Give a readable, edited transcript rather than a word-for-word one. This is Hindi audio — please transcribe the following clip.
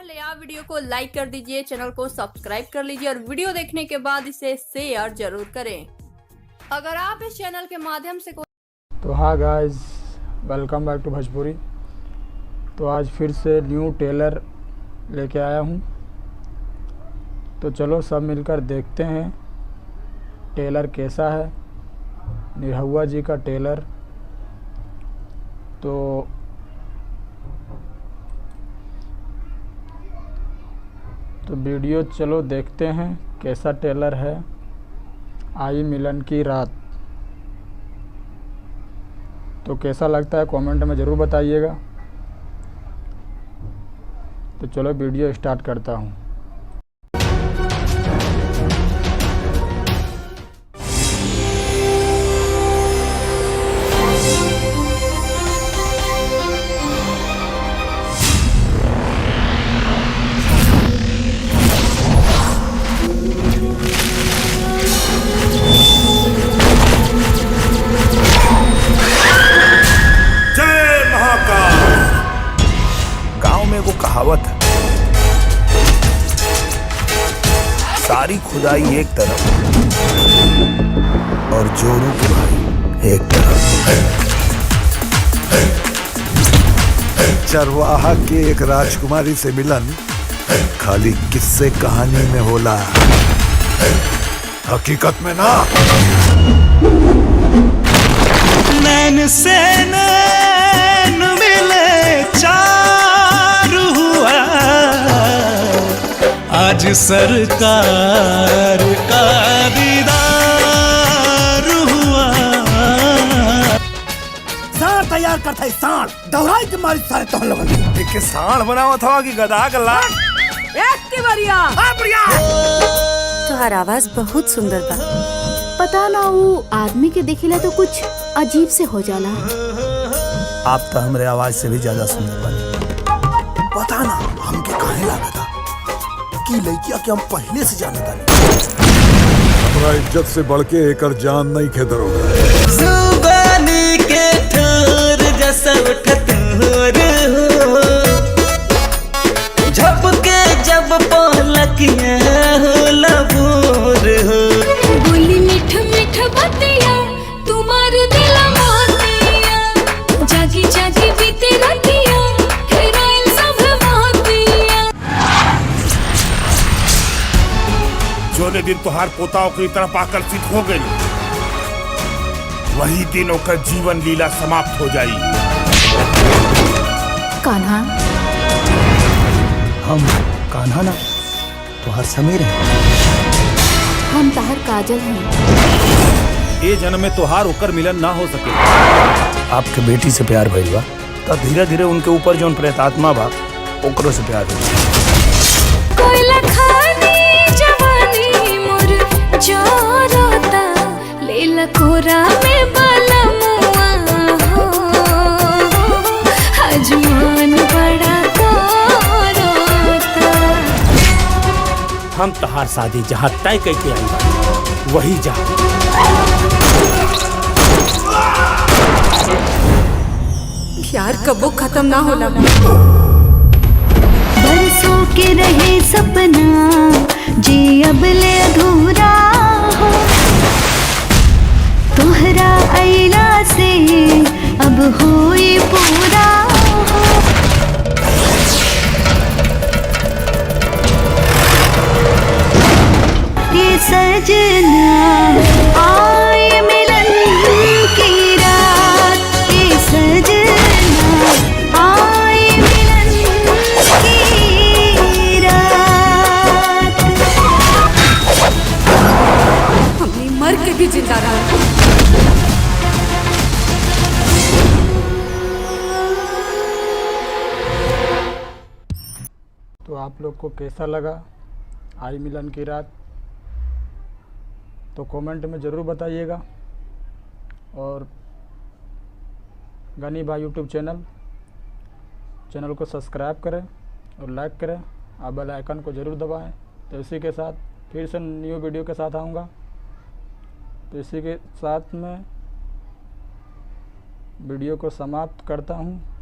पहले आप वीडियो को लाइक कर दीजिए, चैनल को सब्सक्राइब कर लीजिए और वीडियो देखने के बाद इसे शेयर जरूर करें। अगर आप इस चैनल के माध्यम से तो हाँ guys, welcome back to Bhojpuri. तो आज फिर से न्यू टेलर लेके आया हूँ। तो चलो सब मिलकर देखते हैं टेलर कैसा है, निरहुआ जी का टेलर। तो वीडियो चलो देखते हैं कैसा टेलर है। आई मिलन की रात। तो कैसा लगता है कमेंट में ज़रूर बताइएगा। तो चलो वीडियो स्टार्ट करता हूँ। कहावत है, सारी खुदाई एक तरफ और जोरों की भाई एक तरफ। चरवाहा के एक राजकुमारी से मिलन खाली किस्से कहानी में होला, हकीकत में ना। नैन से नैन मिले चार हुआ, आज सरकार का दीदार हुआ। साढ़ तैयार करता है, साढ़ दौड़ाई के मारी सारे तो लोग एक साढ़ बनावा था कि गधा का लाख। एक की बढ़िया तोहार आवाज बहुत सुंदर बा। पता ना वो आदमी के देखेला तो कुछ अजीब से हो जाला। आप तो हमरे आवाज से भी ज्यादा सुंदर बने। पता ना हमके काहे लगा था कि लड़किया के हम पहले से जानता नहीं। हमारा इज्जत से बढ़ के एकर जान नहीं खेदर होगा। जुबानी के ठोर जैसा ठठोर हो, झपके जब पलकियां हो लबोर हो। बोली मीठ मीठ बतिया तुम्हार दिल मोतिया, जागी जागी बीते रतिया हेराइल सब मोतिया। जोने दिन तुहार पोताओं की तरफ आकर्षित हो गई, वही दिन ओकर जीवन लीला समाप्त हो जाई। कान्हा, हम कान्हा ना तुहार समीर है। हम तहर काजल हैं। ये जन्म में तोहार होकर मिलन ना हो सके। आपके बेटी से प्यार भइल बा तो धीरे धीरे उनके ऊपर जौन प्रेतात्मा बा ओकरो से प्यार भइल। कोयला खानी जवानी मोर जोरता, लेला कोरा में बलमुआ हो, हजमान बड़ा कोरता। हम तहार शादी जहाँ तय करके आई बा वही जा। प्यार कबो खत्म ना होला। बरसों के रहे सपना जे अब ले अधूरा हो, तोहरा अइला से अब होई पूरा हो। ये सजना आए मिलन की रात, ये सजना आए मिलन की रात। हमने मर के भी जिंदा रहा। तो आप लोग को कैसा लगा आई मिलन की रात, तो कमेंट में ज़रूर बताइएगा। और गनी भाई यूट्यूब चैनल को सब्सक्राइब करें और लाइक करें और बेल आइकन को ज़रूर दबाएं। तो इसी के साथ फिर से न्यू वीडियो के साथ आऊँगा। तो इसी के साथ में वीडियो को समाप्त करता हूँ।